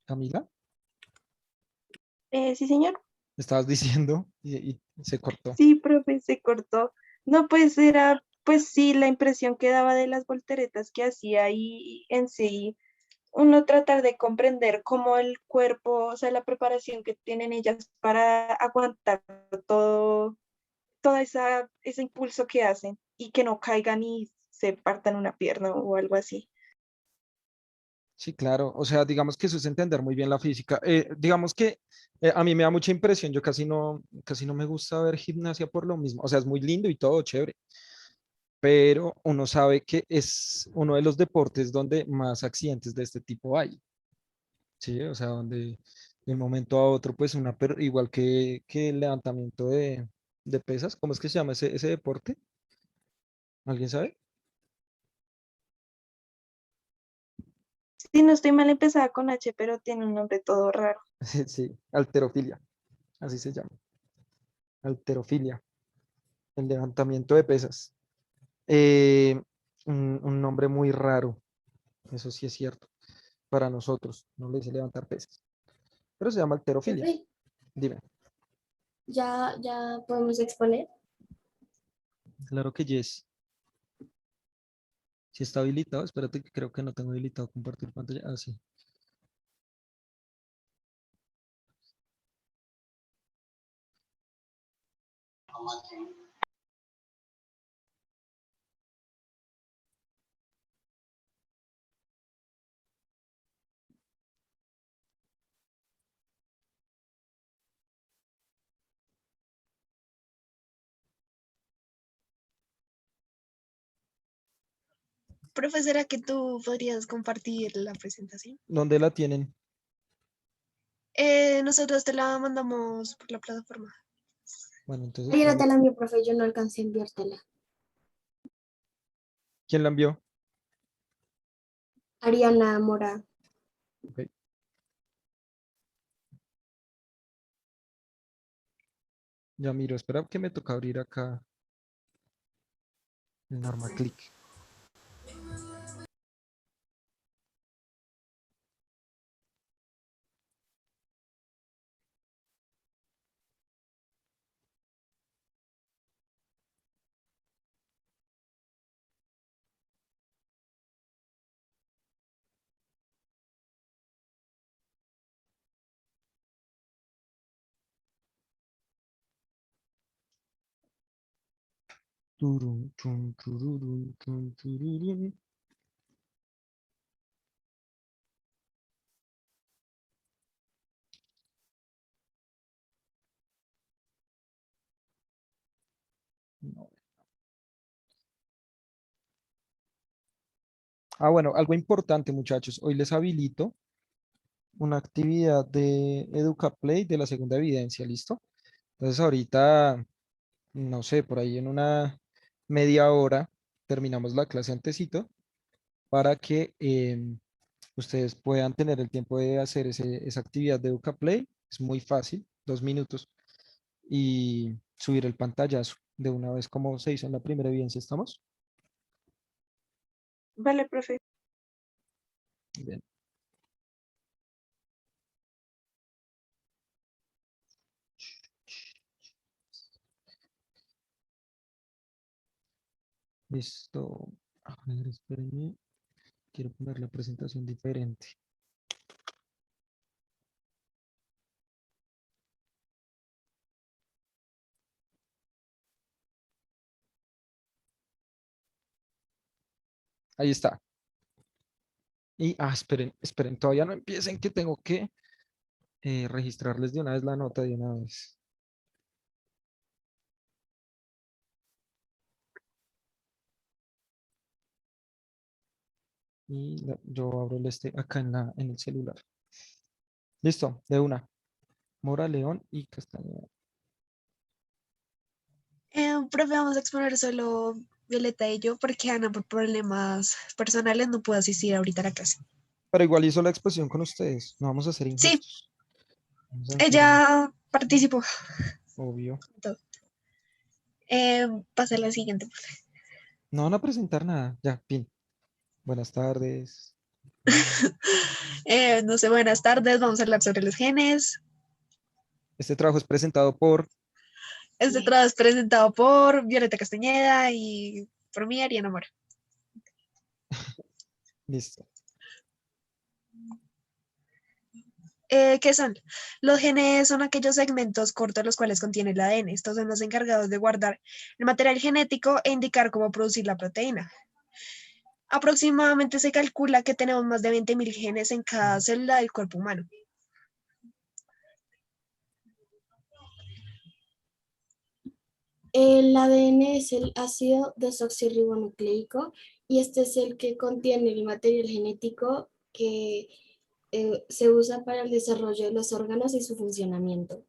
Camila, Sí, señor. estabas diciendo y se cortó. Sí, profe, se cortó. No, pues era, pues sí, la impresión que daba de las volteretas que hacía y en sí, uno tratar de comprender cómo el cuerpo, o sea, la preparación que tienen ellas para aguantar todo, toda ese impulso que hacen y que no caigan y se partan una pierna o algo así. Sí, claro. O sea, digamos que eso es entender muy bien la física. Digamos que a mí me da mucha impresión. Yo casi no me gusta ver gimnasia por lo mismo. O sea, es muy lindo y todo, chévere. Pero uno sabe que es uno de los deportes donde más accidentes de este tipo hay. Sí, o sea, donde de un momento a otro, pues igual que el levantamiento de pesas, ¿cómo es que se llama ese deporte? ¿Alguien sabe? Sí, no estoy mal, empezaba con H, pero tiene un nombre todo raro. Sí, halterofilia, así se llama. Halterofilia, el levantamiento de pesas. Eh, un nombre muy raro, eso sí es cierto, para nosotros, no le dice levantar pesas, pero se llama halterofilia. Profe, Dime, ya podemos exponer. claro que yes. Si está habilitado, espérate que creo que no tengo habilitado compartir pantalla. Ah, sí. Profesora, que tú podrías compartir la presentación. ¿Dónde la tienen? Nosotros te la mandamos por la plataforma. Bueno, entonces, Ayer te la envió, profe, yo no alcancé a enviártela. ¿quién la envió? Ariana Mora. Ok. Ya miro, espera que me toca abrir acá el Norma Click. Turun, tun, tururun, tun, tururun. No. Ah, bueno, algo importante, muchachos. Hoy les habilito una actividad de EducaPlay de la segunda evidencia, ¿listo? Entonces ahorita, no sé, por ahí en una media hora terminamos la clase antecito para que ustedes puedan tener el tiempo de hacer esa actividad de EducaPlay. Es muy fácil, 2 minutos, y subir el pantallazo de una vez como se hizo en la primera evidencia. ¿Estamos? Vale, profe. Bien. Listo. A ver, espérenme. Quiero poner la presentación diferente. Ahí está. Y, esperen, todavía no empiecen que tengo que registrarles de una vez la nota de una vez. Y yo abro el acá en el celular. Listo, de una. Mora, León y Castañeda. Profe, vamos a exponer solo Violeta y yo porque Ana por problemas personales no pudo asistir ahorita a la clase. Pero igual hizo la exposición con ustedes. No vamos a ser Sí, injustos. Vamos a hacer ella participó. obvio. Pasa a la siguiente. No van a presentar nada. Ya, fin. Buenas tardes. No sé, buenas tardes. Vamos a hablar sobre los genes. Este trabajo es presentado por... Este trabajo es presentado por Violeta Castañeda y por mí, Ariana Mora. Listo. ¿Qué son? Los genes son aquellos segmentos cortos los cuales contiene el ADN. Estos son los encargados de guardar el material genético e indicar cómo producir la proteína. Aproximadamente se calcula que tenemos más de 20.000 genes en cada célula del cuerpo humano. El ADN es el ácido desoxirribonucleico y este es el que contiene el material genético que se usa para el desarrollo de los órganos y su funcionamiento.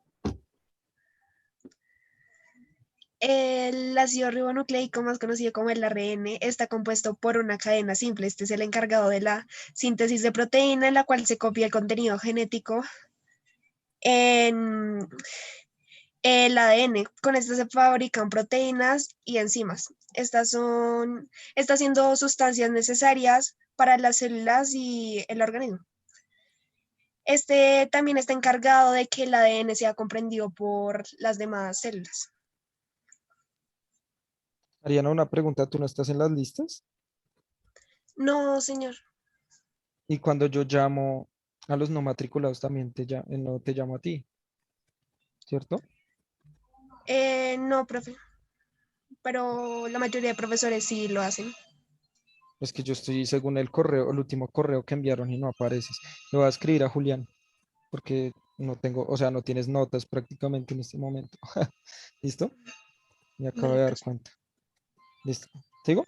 El ácido ribonucleico, más conocido como el ARN, está compuesto por una cadena simple. Este es el encargado de la síntesis de proteína, en la cual se copia el contenido genético en el ADN. Con esto se fabrican proteínas y enzimas. Estas siendo sustancias necesarias para las células y el organismo. Este también está encargado de que el ADN sea comprendido por las demás células. Ariana, una pregunta, ¿tú no estás en las listas? No, señor. Y cuando yo llamo a los no matriculados también no te llamo a ti, ¿cierto? No, profe. Pero la mayoría de profesores sí lo hacen. Es que yo estoy según el correo, el último correo que enviaron y no apareces. Le voy a escribir a Julián porque no tengo, o sea, no tienes notas prácticamente en este momento. ¿Listo? Me acabo Vale, de dar profe. cuenta. ¿Listo? ¿Sigo?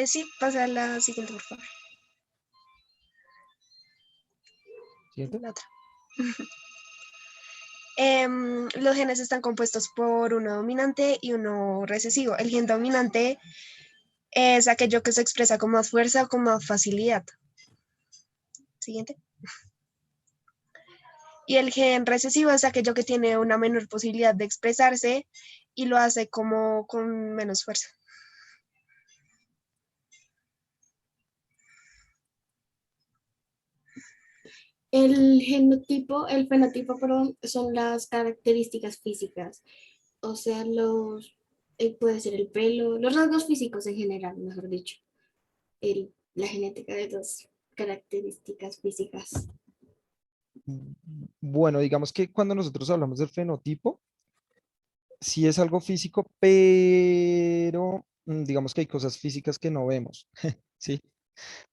Sí, pasa a la siguiente, por favor. Siguiente. La otra. Los genes están compuestos por uno dominante y uno recesivo. El gen dominante es aquello que se expresa con más fuerza o con más facilidad. Siguiente. Y el gen recesivo es aquello que tiene una menor posibilidad de expresarse y lo hace como con menos fuerza. El fenotipo, perdón, son las características físicas, o sea, puede ser el pelo, los rasgos físicos en general, mejor dicho, la genética de las características físicas. Bueno, digamos que cuando nosotros hablamos del fenotipo, sí es algo físico, pero digamos que hay cosas físicas que no vemos, ¿sí?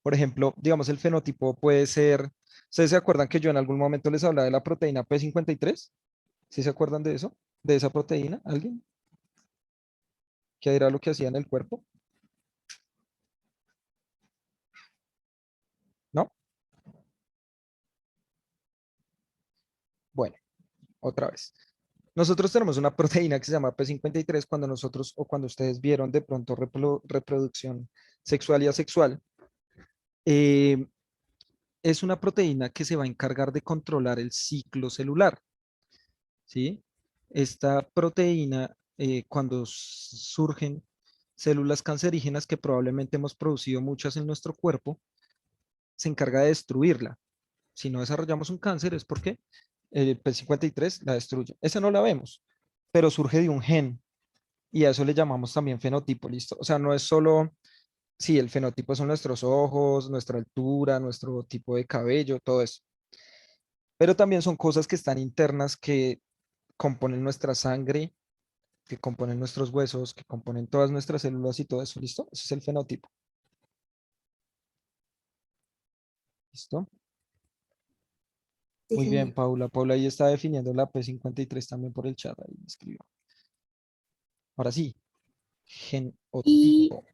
Por ejemplo, digamos, el fenotipo puede ser, ¿ustedes se acuerdan que yo en algún momento les hablaba de la proteína P53? ¿Sí se acuerdan de eso? ¿De esa proteína? ¿Alguien? ¿Qué era lo que hacía en el cuerpo? ¿No? Bueno, otra vez. Nosotros tenemos una proteína que se llama P53 cuando nosotros o cuando ustedes vieron de pronto reproducción sexual y asexual. eh, es una proteína que se va a encargar de controlar el ciclo celular, ¿sí? Esta proteína, cuando surgen células cancerígenas que probablemente hemos producido muchas en nuestro cuerpo, se encarga de destruirla. Si no desarrollamos un cáncer es porque el P53 la destruye. Esa no la vemos, pero surge de un gen y a eso le llamamos también fenotipo, ¿listo? O sea, no es solo, sí, el fenotipo son nuestros ojos, nuestra altura, nuestro tipo de cabello, todo eso. Pero también son cosas que están internas que componen nuestra sangre, que componen nuestros huesos, que componen todas nuestras células y todo eso, ¿listo? Ese es el fenotipo. ¿Listo? Sí, Muy bien, señor. Paula. Paula ahí está definiendo la P53 también por el chat, ahí me escribió. Ahora sí, Y genotipo.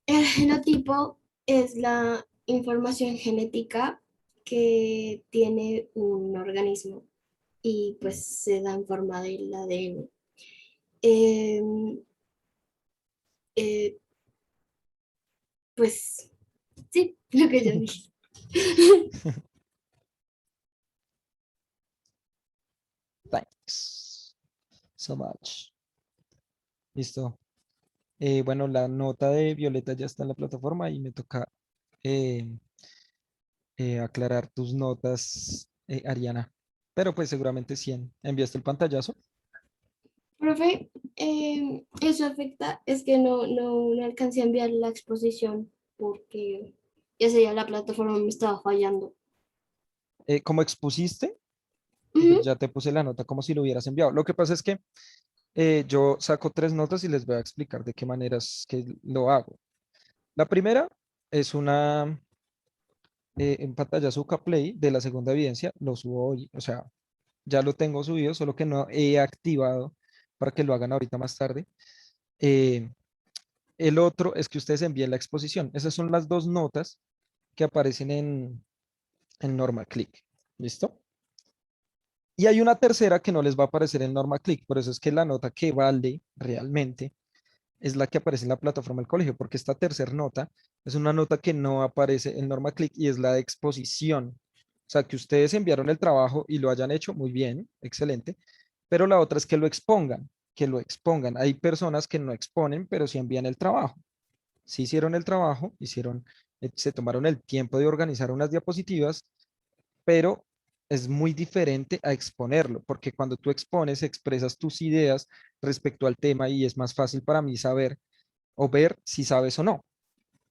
el genotipo es la información genética que tiene un organismo y pues se da en forma del ADN. Em, eh, pues sí, lo que yo dije. Thanks so much. Listo. Bueno, la nota de Violeta ya está en la plataforma y me toca aclarar tus notas, Ariana. Pero pues seguramente 100. ¿Enviaste el pantallazo? Profe, eso afecta, es que no alcancé a enviar la exposición porque ese día la plataforma me estaba fallando. ¿Cómo expusiste? Pues Ujú. ya te puse la nota como si lo hubieras enviado. Lo que pasa es que yo saco 3 notas y les voy a explicar de qué maneras que lo hago. La primera es en pantallazo Play de la segunda evidencia. Lo subo hoy, o sea, ya lo tengo subido, solo que no he activado para que lo hagan ahorita más tarde. Eh, el otro es que ustedes envíen la exposición. Esas son las 2 notas que aparecen en NormaClick. ¿Listo? Y hay una tercera que no les va a aparecer en NormaClick. Por eso es que la nota que vale realmente es la que aparece en la plataforma del colegio, porque esta tercera nota es una nota que no aparece en NormaClick y es la de exposición. O sea, que ustedes enviaron el trabajo y lo hayan hecho muy bien, excelente, pero la otra es que lo expongan, que lo expongan. Hay personas que no exponen, pero sí envían el trabajo. Sí hicieron el trabajo, se tomaron el tiempo de organizar unas diapositivas, pero es muy diferente a exponerlo, porque cuando tú expones, expresas tus ideas respecto al tema y es más fácil para mí saber o ver si sabes o no.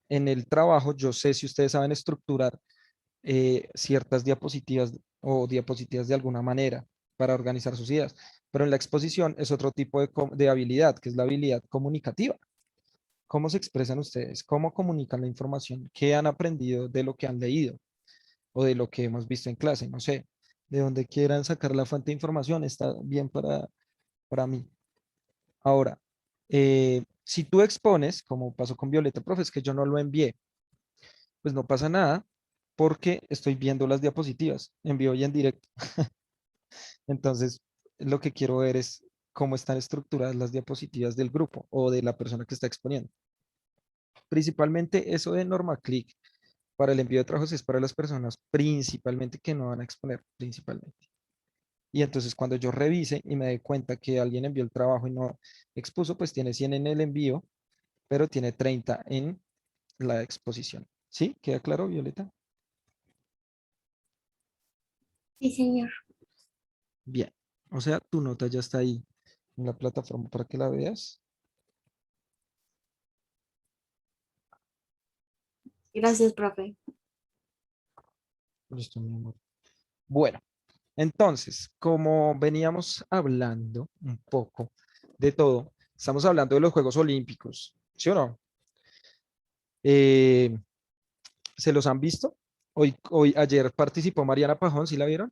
En el trabajo, yo sé si ustedes saben estructurar ciertas diapositivas o diapositivas de alguna manera para organizar sus ideas, pero en la exposición es otro tipo de habilidad, que es la habilidad comunicativa. ¿Cómo se expresan ustedes? ¿Cómo comunican la información? ¿Qué han aprendido de lo que han leído o de lo que hemos visto en clase? No sé, de donde quieran sacar la fuente de información está bien para mí. Ahora, si tú expones, como pasó con Violeta, profe, es que yo no lo envié, pues no pasa nada porque estoy viendo las diapositivas en vivo y en directo. Entonces, lo que quiero ver es cómo están estructuradas las diapositivas del grupo o de la persona que está exponiendo. Principalmente eso de NormaClick para el envío de trabajos es para las personas principalmente que no van a exponer, principalmente. Y entonces cuando yo revise y me dé cuenta que alguien envió el trabajo y no expuso, pues tiene 100 en el envío, pero tiene 30 en la exposición. ¿Sí? ¿Queda claro, Violeta? Sí, señor. Bien. O sea, tu nota ya está ahí en la plataforma para que la veas. Gracias, profe. Listo, mi amor. Bueno, entonces, como veníamos hablando un poco de todo, estamos hablando de los Juegos Olímpicos, ¿sí o no? Eh, ¿Se los han visto? Ayer participó Mariana Pajón, ¿sí la vieron?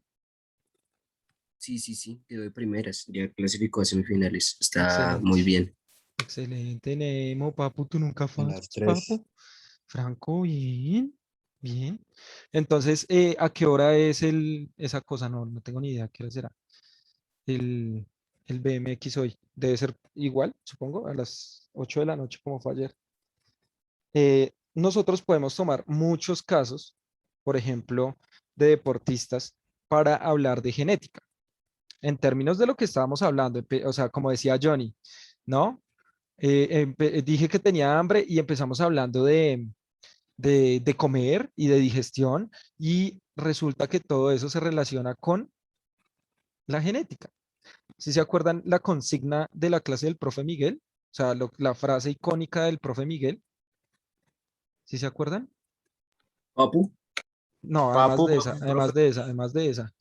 Sí, sí, sí, quedó de primeras, ya clasificó a semifinales, está Excelente, muy bien. excelente, Nemo, papu, tú nunca En las fallas, tres. papu. Franco, bien, bien. Entonces, ¿a qué hora es esa cosa? No, no tengo ni idea, ¿qué hora será? El, el BMX hoy. Debe ser igual, supongo, a las 8 de la noche, como fue ayer. Nosotros podemos tomar muchos casos, por ejemplo, de deportistas para hablar de genética. En términos de lo que estábamos hablando, o sea, como decía Johnny, ¿no? Dije que tenía hambre y empezamos hablando de comer y de digestión y resulta que todo eso se relaciona con la genética. Si se acuerdan la consigna de la clase del profe Miguel, o sea, la frase icónica del profe Miguel, ¿sí se acuerdan? Papu, No, Papu, papu, profe. además de esa,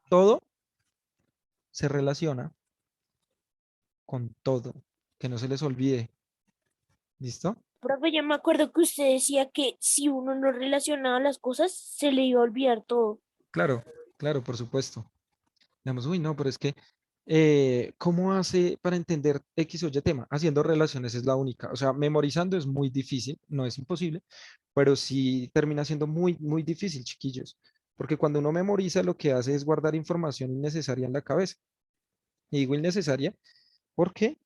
todo se relaciona con todo, que no se les olvide, ¿listo? Profe, yo me acuerdo que usted decía que si uno no relacionaba las cosas, se le iba a olvidar todo. Claro, claro, por supuesto. Digamos, uy, no, pero es que, ¿cómo hace para entender X o Y tema? Haciendo relaciones es la única. O sea, memorizando es muy difícil, no es imposible, pero sí termina siendo muy, muy difícil, chiquillos. Porque cuando uno memoriza, lo que hace es guardar información innecesaria en la cabeza. Y digo innecesaria porque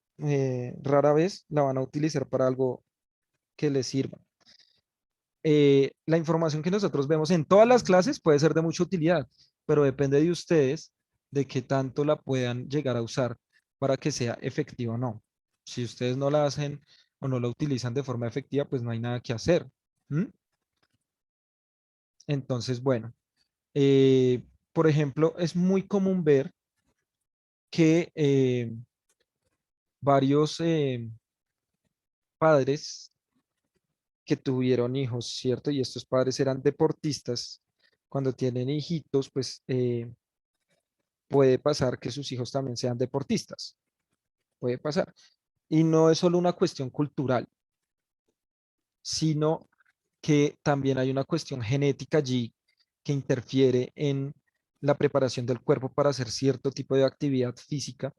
rara vez la van a utilizar para algo que les sirva. La información que nosotros vemos en todas las clases puede ser de mucha utilidad, pero depende de ustedes de qué tanto la puedan llegar a usar para que sea efectiva o no. Si ustedes no la hacen o no la utilizan de forma efectiva, pues no hay nada que hacer. ¿Mm? Entonces, bueno, eh, por ejemplo, es muy común ver que varios padres que tuvieron hijos, ¿cierto? Y estos padres eran deportistas. Cuando tienen hijitos, pues puede pasar que sus hijos también sean deportistas. Puede pasar. Y no es solo una cuestión cultural, sino que también hay una cuestión genética allí que interfiere en la preparación del cuerpo para hacer cierto tipo de actividad física.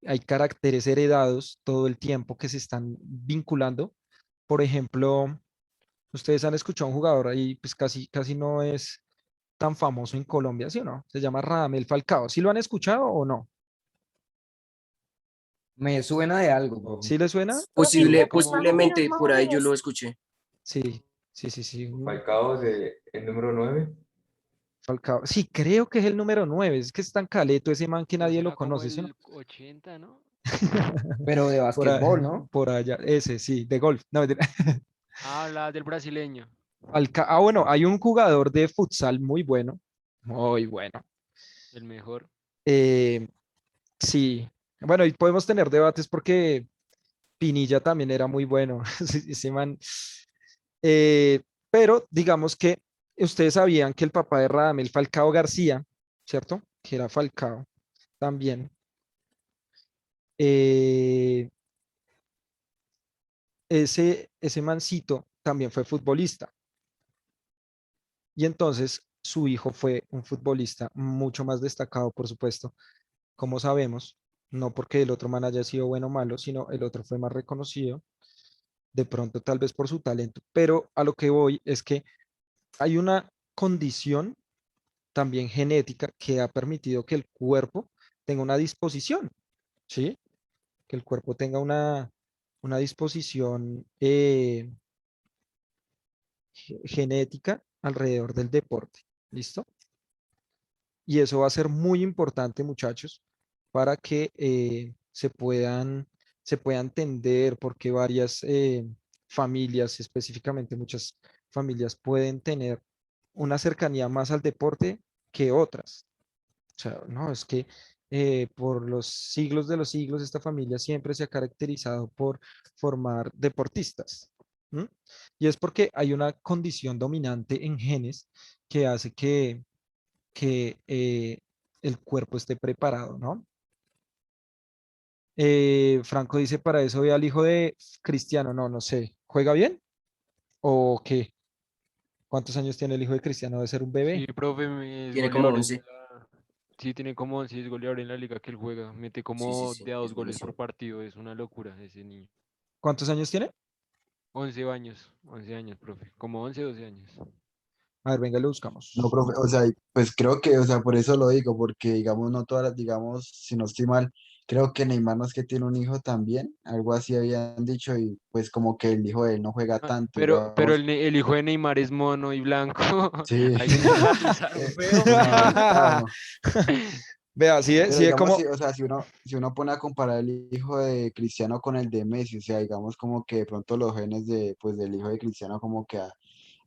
Hay caracteres heredados todo el tiempo que se están vinculando. Por ejemplo, ustedes han escuchado a un jugador ahí, pues casi no es tan famoso en Colombia, ¿sí o no? Se llama Radamel Falcao. ¿Sí lo han escuchado o no? Me suena de algo, profe. ¿Sí le suena? Profe, Posible, más o menos, posiblemente más o por ahí yo menos. lo escuché. Sí, sí. Falcao de el número 9. Falcao. Sí, creo que es el número 9. Es que es tan caleto ese man que No nadie lo será como conoce, ¿sí o no? el 80, ¿no? Pero de Por, basquetbol, ¿no? por allá, ese sí, de golf. No, mentira. Habla del brasileño, Bueno, hay un jugador de futsal muy bueno, muy bueno. el mejor. Eh, sí, bueno, y podemos tener debates porque Pinilla también era muy bueno. Sí, ese man. Eh, pero digamos que ustedes sabían que el papá de Radamel Falcao García, ¿cierto? Que era Falcao también. eh, ese mancito también fue futbolista. Y entonces su hijo fue un futbolista mucho más destacado, por supuesto, como sabemos, no porque el otro man haya sido bueno o malo, sino el otro fue más reconocido, de pronto tal vez por su talento. Pero a lo que voy es que hay una condición también genética que ha permitido que el cuerpo tenga una disposición, ¿sí? Que el cuerpo tenga una disposición genética alrededor del deporte. ¿Listo? Y eso va a ser muy importante, muchachos, para que se pueda entender por qué varias familias, específicamente muchas familias, pueden tener una cercanía más al deporte que otras. O sea, no, es que por los siglos de los siglos esta familia siempre se ha caracterizado por formar deportistas. ¿M? Y es porque hay una condición dominante en genes que hace que el cuerpo esté preparado, ¿no? Franco dice, para eso ve al hijo de Cristiano, no sé, ¿juega bien o qué? ¿Cuántos años tiene el hijo de Cristiano? Debe ser un Sí, bebé. profe, es Tiene como goleador en 11. Sí, tiene como 11, es goleador en la liga que él juega. Mete Sí, sí, como sí, de a es 2 goles por buenísimo. partido. Es una locura ese niño. ¿Cuántos años tiene? 11 años, 11 años, profe. Como 11, 12 años. A ver, venga, lo No, buscamos. profe, o sea, pues creo que, o sea, por eso lo digo, porque digamos, no todas las, digamos, si no estoy mal, creo que Neymar no es que tiene un hijo también, algo así habían dicho, y pues como que el hijo de él no juega Ah, tanto, pero digamos, el hijo de Neymar es mono y blanco. sí, Ahí se generalizaron feo. generalizado. Vea, Pero sí es digamos, como, si, o sea, si uno pone a comparar el hijo de Cristiano con el de Messi, o sea, digamos como que de pronto los genes de, pues, del hijo de Cristiano como que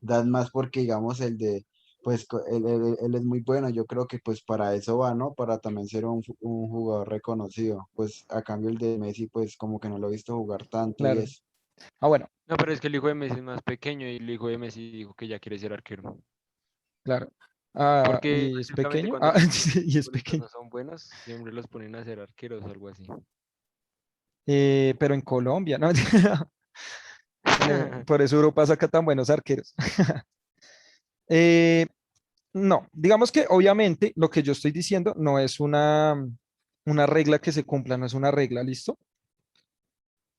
dan más porque, digamos, el de, pues, él es muy bueno, yo creo que pues para eso va, ¿no? Para también ser un jugador reconocido, pues a cambio el de Messi, pues como que no lo he visto jugar tanto y claro. eso. Bueno, No, pero es que el hijo de Messi es más pequeño y el hijo de Messi dijo que ya quiere ser arquero. claro. Ah, Porque ¿y es precisamente pequeño? cuando Ah, los y es futbolistas pequeño. no son buenos, siempre los ponen a ser arqueros o algo así. Pero en Colombia, ¿no? Por eso Europa saca tan buenos arqueros. Eh, no, digamos que obviamente lo que yo estoy diciendo no es una regla que se cumpla, no es una regla, ¿listo?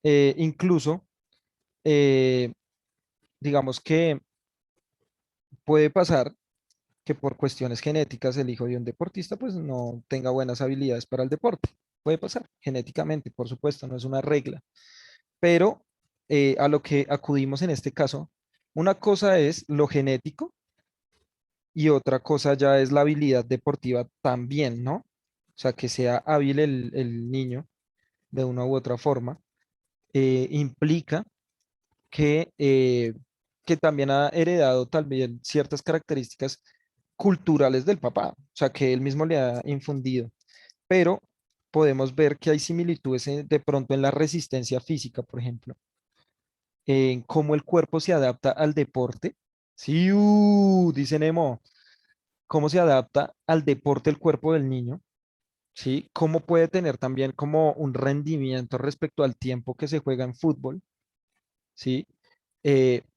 Incluso, eh, digamos que puede pasar que por cuestiones genéticas el hijo de un deportista pues no tenga buenas habilidades para el deporte. Puede pasar genéticamente, por supuesto, no es una regla. Pero a lo que acudimos en este caso, una cosa es lo genético y otra cosa ya es la habilidad deportiva también, ¿no? O sea, que sea hábil el niño de una u otra forma, implica que que también ha heredado también ciertas características culturales del papá, o sea, que él mismo le ha infundido, pero podemos ver que hay similitudes de pronto en la resistencia física, por ejemplo, en cómo el cuerpo se adapta al deporte. Sí, dice Nemo, cómo se adapta al deporte el cuerpo del niño, ¿sí? Cómo puede tener también como un rendimiento respecto al tiempo que se juega en fútbol, ¿sí?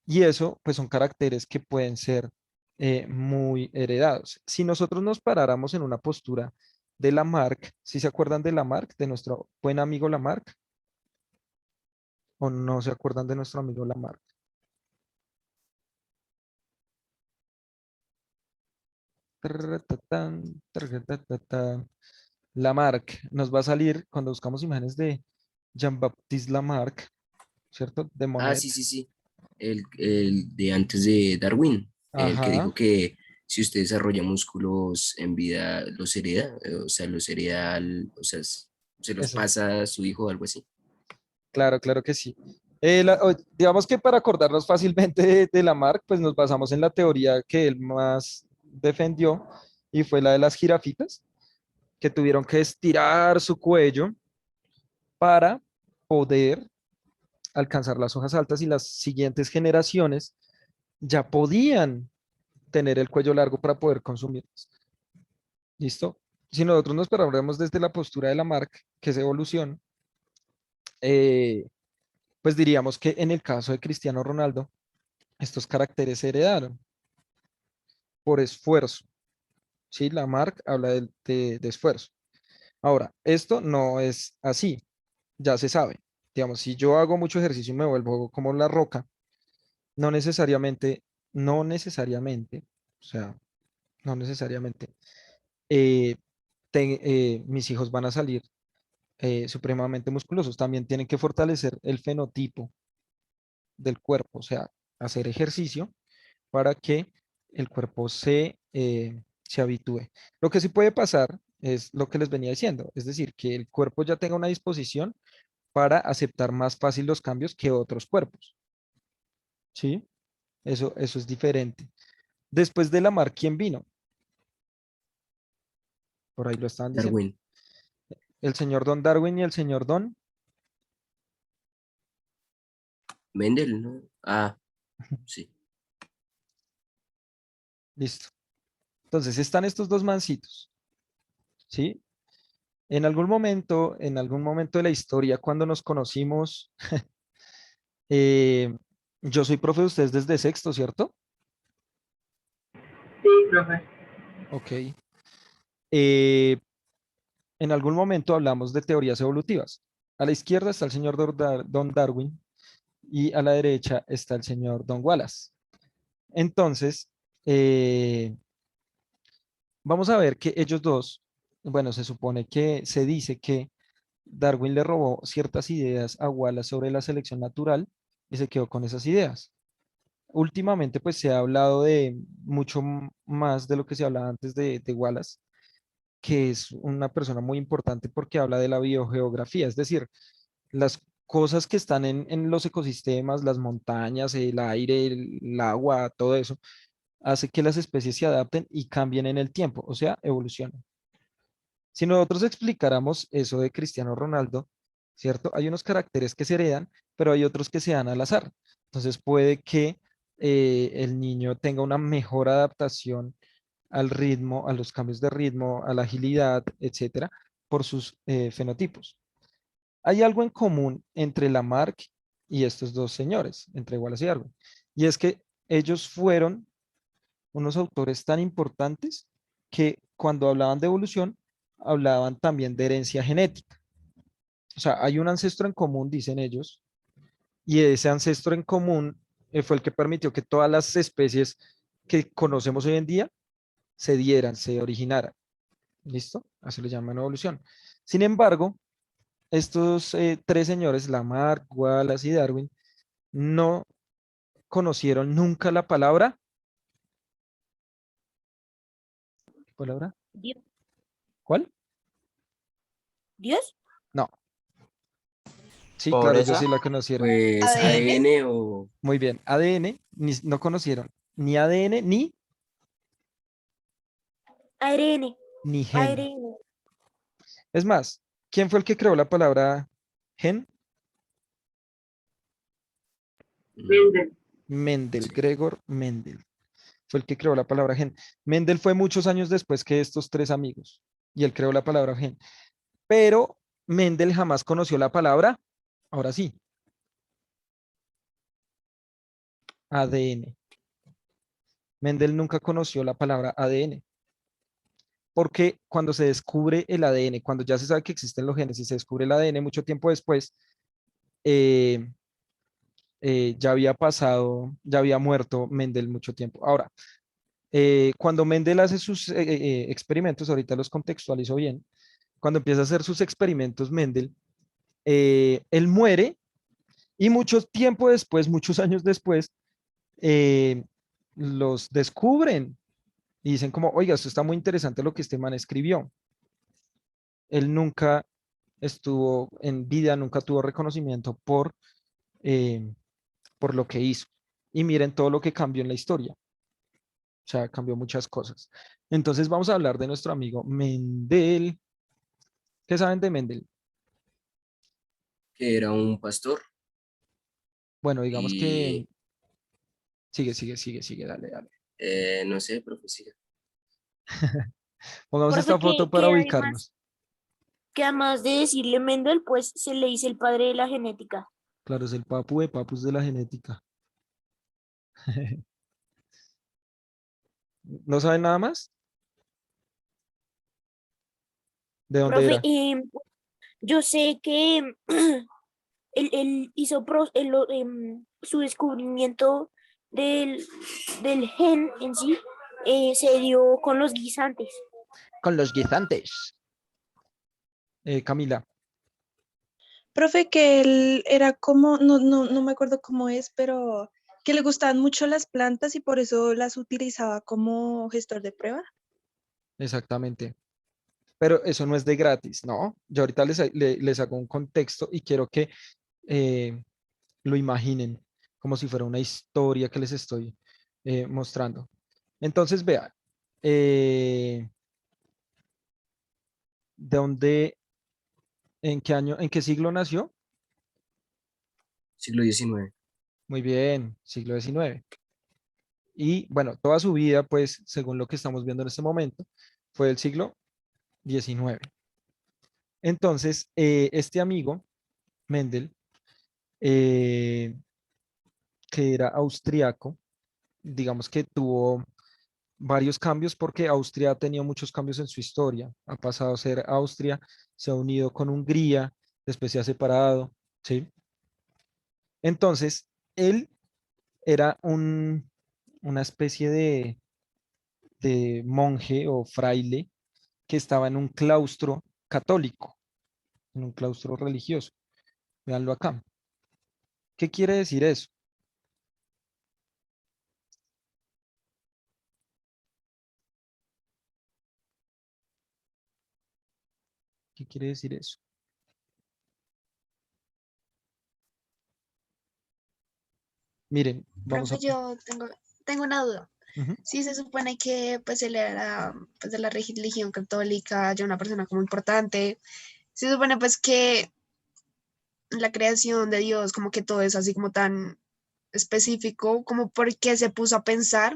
Y eso, pues son caracteres que pueden ser muy heredados. Si nosotros nos paráramos en una postura de Lamarck, ¿sí se acuerdan de Lamarck, de nuestro buen amigo Lamarck? ¿O no se acuerdan de nuestro amigo Lamarck? Tarratatán, tarratatán. Lamarck nos va a salir cuando buscamos imágenes de Jean-Baptiste Lamarck, ¿cierto? De Ah, Monet. sí, sí, sí. El de antes de Darwin, el que Ajá, dijo que si usted desarrolla músculos en vida, los hereda, o sea, los hereda, o sea, se los eso. pasa a su hijo o algo así. Claro, claro que sí. Digamos que para acordarnos fácilmente de Lamarck, pues nos basamos en la teoría que él más defendió y fue la de las jirafitas, que tuvieron que estirar su cuello para poder alcanzar las hojas altas y las siguientes generaciones ya podían tener el cuello largo para poder consumirlos. ¿Listo? Si nosotros nos paramos desde la postura de Lamarck, que es evolución, eh, pues diríamos que en el caso de Cristiano Ronaldo, estos caracteres se heredaron por esfuerzo. ¿Sí? Lamarck habla de esfuerzo. Ahora, esto no es así, ya se sabe. Digamos, si yo hago mucho ejercicio y me vuelvo como la roca, no necesariamente, no necesariamente, o sea, no necesariamente, eh, mis hijos van a salir supremamente musculosos. También tienen que fortalecer el fenotipo del cuerpo, o sea, hacer ejercicio para que el cuerpo se habitúe. Lo que sí puede pasar es lo que les venía diciendo, es decir, que el cuerpo ya tenga una disposición para aceptar más fácil los cambios que otros cuerpos, ¿sí? Eso es diferente. Después de la mar, ¿quién vino? Por ahí lo estaban diciendo. Darwin. El señor Don Darwin y el señor Don. Mendel, ¿no? Ah, sí. Listo. Entonces están estos dos mancitos, ¿sí? En algún momento de la historia, cuando nos conocimos, yo soy profe de ustedes desde sexto, ¿cierto? Sí, profe. Ok. Eh, en algún momento hablamos de teorías evolutivas. A la izquierda está el señor Don Darwin y a la derecha está el señor Don Wallace. Entonces, eh, vamos a ver que ellos dos, bueno, se supone que se dice que Darwin le robó ciertas ideas a Wallace sobre la selección natural y se quedó con esas ideas. Últimamente, pues se ha hablado de mucho más de lo que se hablaba antes de Wallace, que es una persona muy importante porque habla de la biogeografía, es decir, las cosas que están en los ecosistemas, las montañas, el aire, el agua, todo eso, hace que las especies se adapten y cambien en el tiempo, o sea, evolucionen. Si nosotros explicáramos eso de Cristiano Ronaldo, ¿cierto? Hay unos caracteres que se heredan, pero hay otros que se dan al azar. Entonces puede que el niño tenga una mejor adaptación al ritmo, a los cambios de ritmo, a la agilidad, etcétera, por sus fenotipos. Hay algo en común entre Lamarck y estos dos señores, entre Wallace y Darwin, y es que ellos fueron unos autores tan importantes que cuando hablaban de evolución, hablaban también de herencia genética. O sea, hay un ancestro en común, dicen ellos, y ese ancestro en común fue el que permitió que todas las especies que conocemos hoy en día se dieran, se originaran. ¿Listo? Así le llaman evolución. Sin embargo, estos tres señores, Lamarck, Wallace y Darwin, no conocieron nunca la palabra. ¿Qué palabra? Dios. ¿Cuál? ¿Dios? No. Sí, claro, ellos ¿Pobreza? sí la conocieron. Pues ADN. ADN o Muy bien. ADN, no conocieron ni ADN ARN, ni gen. ARN. Es más, ¿quién fue el que creó la palabra gen? Mendel, sí. Gregor Mendel. Fue el que creó la palabra gen. Mendel fue muchos años después que estos tres amigos y él creó la palabra gen. Pero Mendel jamás conoció la palabra, ahora sí, ADN. Mendel nunca conoció la palabra ADN, porque cuando se descubre el ADN, cuando ya se sabe que existen los genes y se descubre el ADN mucho tiempo después, eh, ya había pasado, ya había muerto Mendel mucho tiempo. Ahora, cuando Mendel hace sus experimentos, ahorita los contextualizo bien, cuando empieza a hacer sus experimentos Mendel, él muere y mucho tiempo después, muchos años después, eh, los descubren y dicen como, oiga, esto está muy interesante lo que este man escribió. Él nunca estuvo en vida, nunca tuvo reconocimiento eh, por lo que hizo. Y miren todo lo que cambió en la historia. O sea, cambió muchas cosas. Entonces vamos a hablar de nuestro amigo Mendel. ¿Qué saben de Mendel? Que era un pastor Bueno, digamos que... y Sigue, dale, dale. no sé, profecía. Pongamos Profe, esta foto para ubicarnos. que además de decirle Mendel, pues se le dice el padre de la genética. Claro, es el papu de papus de la genética. ¿No saben nada más? ¿De dónde Profe, era? yo sé que él hizo su descubrimiento del, del gen en sí, se dio con los guisantes. Con los guisantes. Camila. Profe, que él era como, no me acuerdo cómo es, pero que le gustaban mucho las plantas y por eso las utilizaba como gestor de prueba. Exactamente. Pero eso no es de gratis, ¿no? Yo ahorita les hago un contexto y quiero que eh, lo imaginen como si fuera una historia que les estoy mostrando. Entonces, vean, ¿de dónde, en qué año, en qué siglo nació? Siglo XIX. Muy bien, siglo XIX. Y bueno, toda su vida, pues, según lo que estamos viendo en este momento, fue del siglo XIX. Entonces, este amigo, Mendel, eh, que era austriaco, digamos que tuvo varios cambios porque Austria ha tenido muchos cambios en su historia. Ha pasado a ser Austria, se ha unido con Hungría, después se ha separado, ¿sí? Entonces, él era una especie de monje o fraile que estaba en un claustro católico, en un claustro religioso. Veanlo acá. ¿Qué quiere decir eso? ¿Qué quiere decir eso? Miren, vamos Profe, a... yo tengo una duda. Ujú. Sí, se supone que pues él era pues, de la religión católica, ya una persona como importante. Se supone pues que la creación de Dios, como que todo es así como tan específico, como por qué se puso a pensar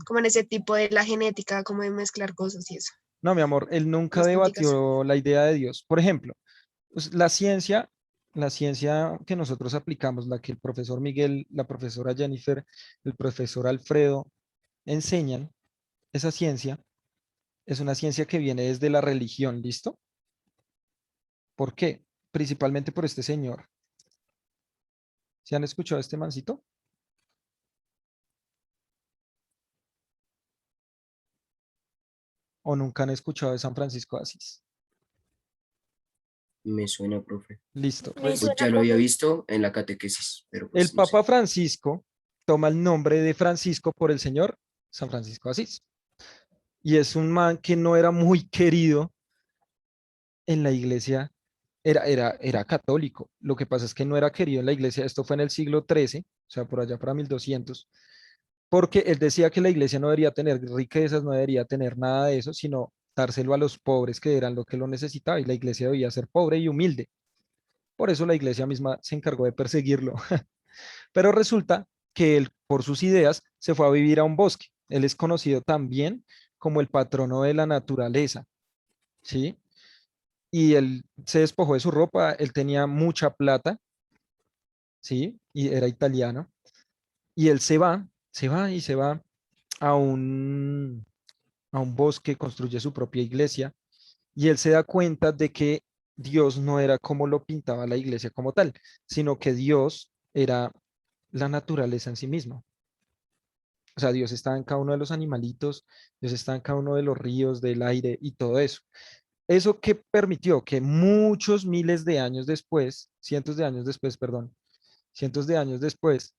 como en ese tipo de la genética, como de mezclar cosas y eso, No, mi amor, él nunca las planticas. debatió la idea de Dios. Por ejemplo, pues, la ciencia que nosotros aplicamos, la que el profesor Miguel, la profesora Jennifer, el profesor Alfredo enseñan, esa ciencia es una ciencia que viene desde la religión, ¿listo? ¿Por qué? Principalmente por este señor. ¿Se han escuchado a este mancito? ¿O nunca han escuchado de San Francisco de Asís? Me suena, profe. Listo, Me Pues suena ya lo había como visto en la catequesis, pero el pues no sé. Papa Francisco toma el nombre de Francisco por el señor San Francisco de Asís. Y es un man que no era muy querido en la iglesia era católico. Lo que pasa es que no era querido en la iglesia. Esto fue en el siglo XIII, o sea, por allá para 1200, porque él decía que la iglesia no debería tener riquezas, no debería tener nada de eso, sino dárselo a los pobres que eran lo que lo necesitaba, y la iglesia debía ser pobre y humilde. Por eso la iglesia misma se encargó de perseguirlo. Pero resulta que él, por sus ideas, se fue a vivir a un bosque. Él es conocido también como el patrono de la naturaleza, ¿sí? Y él se despojó de su ropa, él tenía mucha plata, ¿sí? Y era italiano. Y él se va a a un bosque, construye su propia iglesia, y él se da cuenta de que Dios no era como lo pintaba la iglesia como tal, sino que Dios era la naturaleza en sí misma. O sea, Dios está en cada uno de los animalitos, Dios está en cada uno de los ríos, del aire y todo eso. Eso que permitió que muchos miles de años después, cientos de años después, perdón, cientos de años después,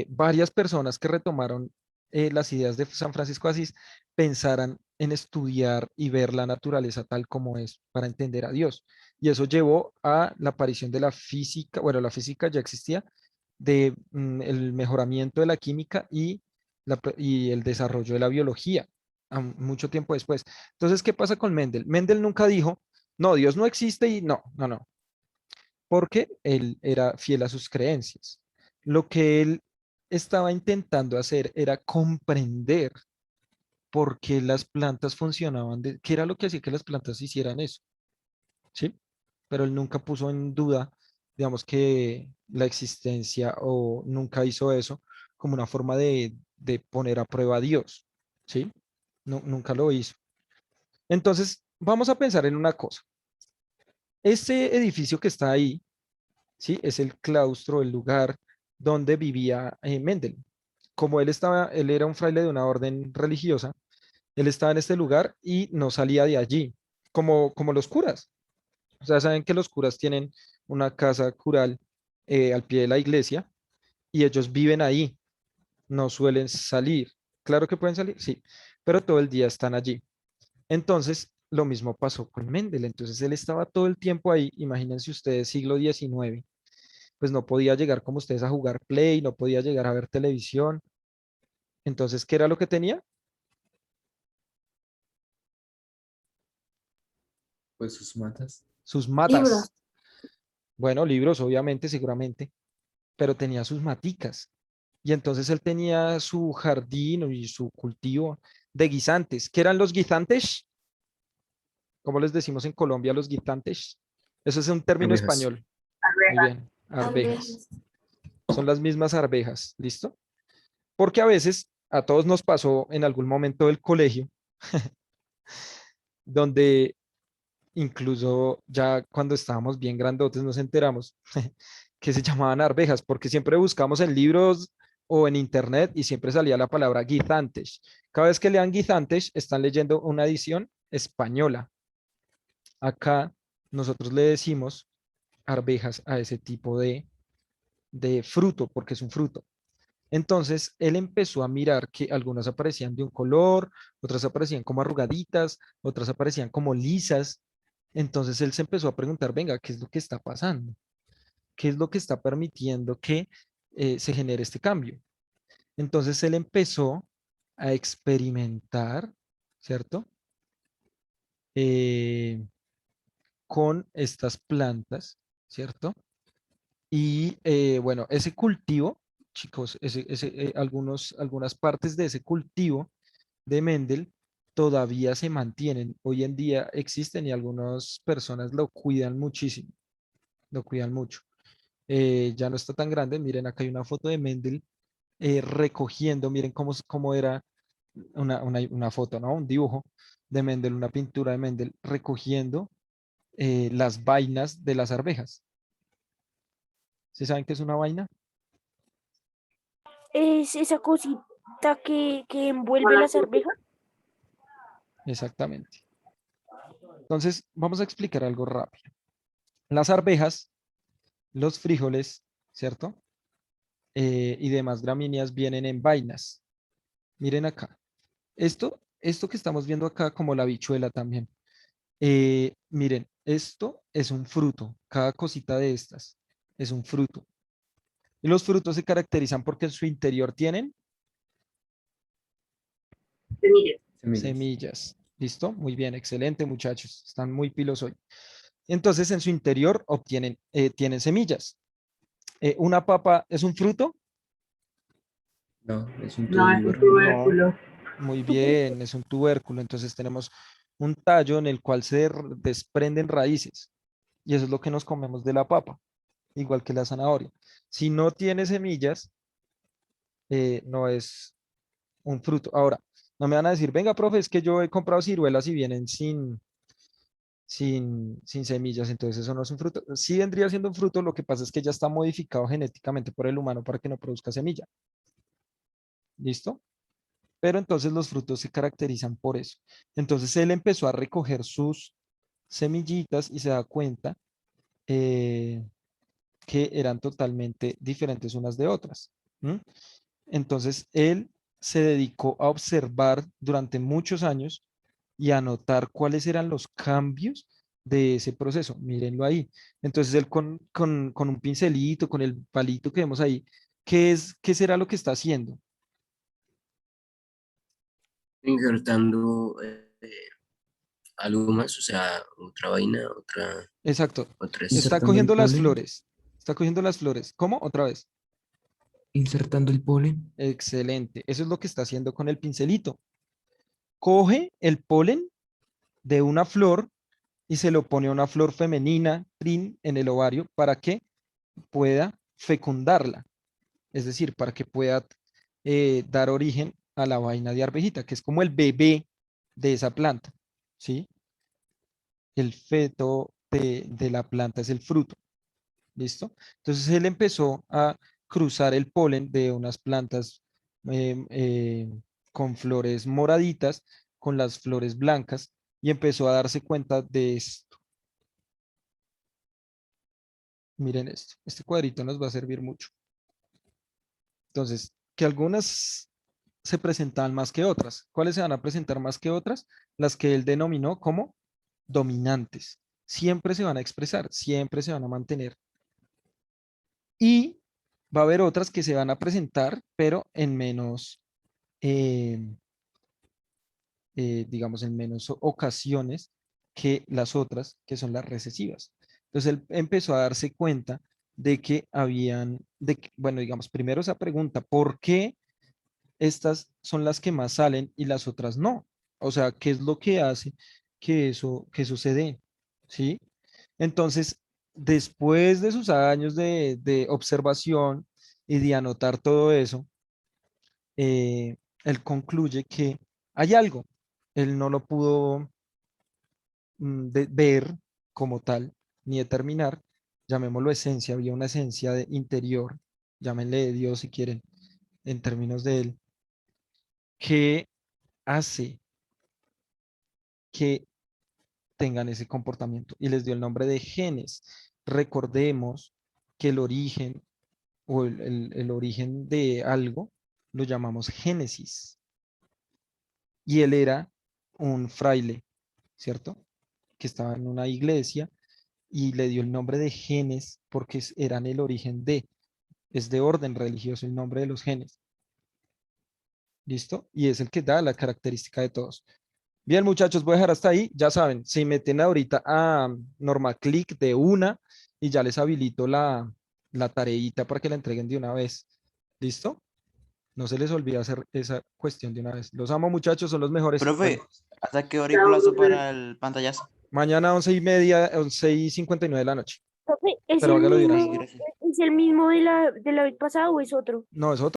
varias personas que retomaron las ideas de San Francisco de Asís pensaran en estudiar y ver la naturaleza tal como es para entender a Dios. Y eso llevó a la aparición de la física, bueno, la física ya existía, de el mejoramiento de la química y, y el desarrollo de la biología mucho tiempo después. Entonces, ¿qué pasa con Mendel? Mendel nunca dijo, no, Dios no existe y no, porque él era fiel a sus creencias. Lo que él estaba intentando hacer era comprender por qué las plantas funcionaban, qué era lo que hacía que las plantas hicieran eso, ¿sí? Pero él nunca puso en duda, digamos, que la existencia, o nunca hizo eso como una forma de poner a prueba a Dios, ¿sí? Nunca lo hizo. Entonces, vamos a pensar en una cosa. Este edificio que está ahí, ¿sí? Es el claustro, el lugar donde vivía Mendel. Como él era un fraile de una orden religiosa, él estaba en este lugar y no salía de allí, como los curas. O sea, saben que los curas tienen una casa cural al pie de la iglesia, y ellos viven ahí, no suelen salir. Claro que pueden salir, sí, pero todo el día están allí. Entonces, lo mismo pasó con Mendel. Entonces, él estaba todo el tiempo ahí. Imagínense ustedes, siglo XIX, pues no podía llegar como ustedes a jugar Play, no podía llegar a ver televisión. Entonces, ¿qué era lo que tenía? Pues sus matas. Sus Libros. matas. Bueno, libros, obviamente, seguramente, pero tenía sus maticas. Y entonces él tenía su jardín y su cultivo de guisantes. ¿Qué eran los guisantes? ¿Cómo les decimos en Colombia los guisantes? Eso es un término Arvejas. español. Muy bien, arvejas. Arvejas. Son las mismas arvejas, ¿listo? Porque a veces a todos nos pasó en algún momento del colegio, donde incluso ya cuando estábamos bien grandotes nos enteramos que se llamaban arvejas, porque siempre buscamos en libros o en internet y siempre salía la palabra guisantes. Cada vez que lean guisantes, están leyendo una edición española. Acá nosotros le decimos arvejas a ese tipo de fruto, porque es un fruto. Entonces, él empezó a mirar que algunas aparecían de un color, otras aparecían como arrugaditas, otras aparecían como lisas. Entonces, él se empezó a preguntar, venga, ¿qué es lo que está pasando? ¿Qué es lo que está permitiendo que se genere este cambio? Entonces, él empezó a experimentar, ¿cierto? Eh, con estas plantas, ¿cierto? Y bueno, ese cultivo, chicos, algunas partes de ese cultivo de Mendel todavía se mantienen. Hoy en día existen y algunas personas lo cuidan muchísimo, lo cuidan mucho. Ya no está tan grande. Miren, acá hay una foto de Mendel recogiendo, miren cómo era una foto, ¿no? Un dibujo de Mendel, una pintura de Mendel, recogiendo las vainas de las arvejas. ¿Sí saben qué es una vaina? Es esa cosita que envuelve las arvejas. Exactamente. Entonces, vamos a explicar algo rápido. Las arvejas, los frijoles, ¿cierto? Y demás gramíneas vienen en vainas. Miren acá. Esto que estamos viendo acá, como la habichuela también. Miren, Esto es un fruto. Cada cosita de estas es un fruto. Y los frutos se caracterizan porque en su interior tienen Semillas. semillas. ¿Listo? Muy bien, excelente, muchachos. Están muy pilos hoy. Entonces, en su interior tienen semillas. ¿Una papa es un fruto? No, es un No, es un tubérculo. tubérculo. Muy bien, es un tubérculo. Entonces tenemos un tallo en el cual se desprenden raíces. Y eso es lo que nos comemos de la papa, igual que la zanahoria. Si no tiene semillas, no es un fruto. Ahora, no me van a decir, venga, profe, es que yo he comprado ciruelas y vienen sin semillas, entonces eso no es un fruto. Sí vendría siendo un fruto, lo que pasa es que ya está modificado genéticamente por el humano para que no produzca semilla. ¿Listo? Pero entonces los frutos se caracterizan por eso. Entonces él empezó a recoger sus semillitas y se da cuenta que eran totalmente diferentes unas de otras. ¿M? Entonces él se dedicó a observar durante muchos años y a notar cuáles eran los cambios de ese proceso. Mírenlo ahí. Entonces él con un pincelito, con el palito que vemos ahí, ¿qué será lo que está haciendo? Injertando algo más, o sea, otra vaina, Exacto. otras. Está Insertando el cogiendo las polen. flores. Está cogiendo las flores. ¿Cómo? Otra vez. Insertando el polen. Excelente. Eso es lo que está haciendo con el pincelito. Coge el polen de una flor y se lo pone a una flor femenina, trin, en el ovario para que pueda fecundarla. Es decir, para que pueda dar origen a la vaina de arvejita, que es como el bebé de esa planta. ¿Sí? El feto de la planta es el fruto. ¿Listo? Entonces él empezó a cruzar el polen de unas plantas con flores moraditas, con las flores blancas, y empezó a darse cuenta de esto. Miren esto, este cuadrito nos va a servir mucho. Entonces, que algunas se presentaban más que otras. ¿Cuáles se van a presentar más que otras? Las que él denominó como dominantes. Siempre se van a expresar, siempre se van a mantener. Y va a haber otras que se van a presentar, pero en menos, eh, digamos, en menos ocasiones que las otras, que son las recesivas. Entonces él empezó a darse cuenta de que bueno, digamos, primero esa pregunta, ¿por qué estas son las que más salen y las otras no? O sea, ¿qué es lo que hace que sucede? ¿Sí? Entonces, después de sus años de observación y de anotar todo eso, él concluye que hay algo. Él no lo pudo ver como tal, ni determinar, llamémoslo esencia, había una esencia interior, llámenle de Dios si quieren, en términos de él, que hace que tengan ese comportamiento y les dio el nombre de genes. Recordemos que el origen o el origen de algo lo llamamos génesis. Y él era un fraile, ¿cierto? Que estaba en una iglesia y le dio el nombre de genes porque eran el origen es de orden religioso el nombre de los genes. ¿Listo? Y es el que da la característica de todos. Bien, muchachos, voy a dejar hasta ahí. Ya saben, se meten ahorita a NormaClick de una y ya les habilito la tareita para que la entreguen de una vez. ¿Listo? No se les olvide hacer esa cuestión de una vez. Los amo, muchachos, son los mejores. Profe, Bueno, ¿hasta qué hora hay plazo para el pantallazo? mañana 11:30, 11:59 de la noche. Profe, ¿es Pero el hágalo de una vez. Ok, mismo, gracias. es el mismo de la vez pasada o es otro? No, es otro.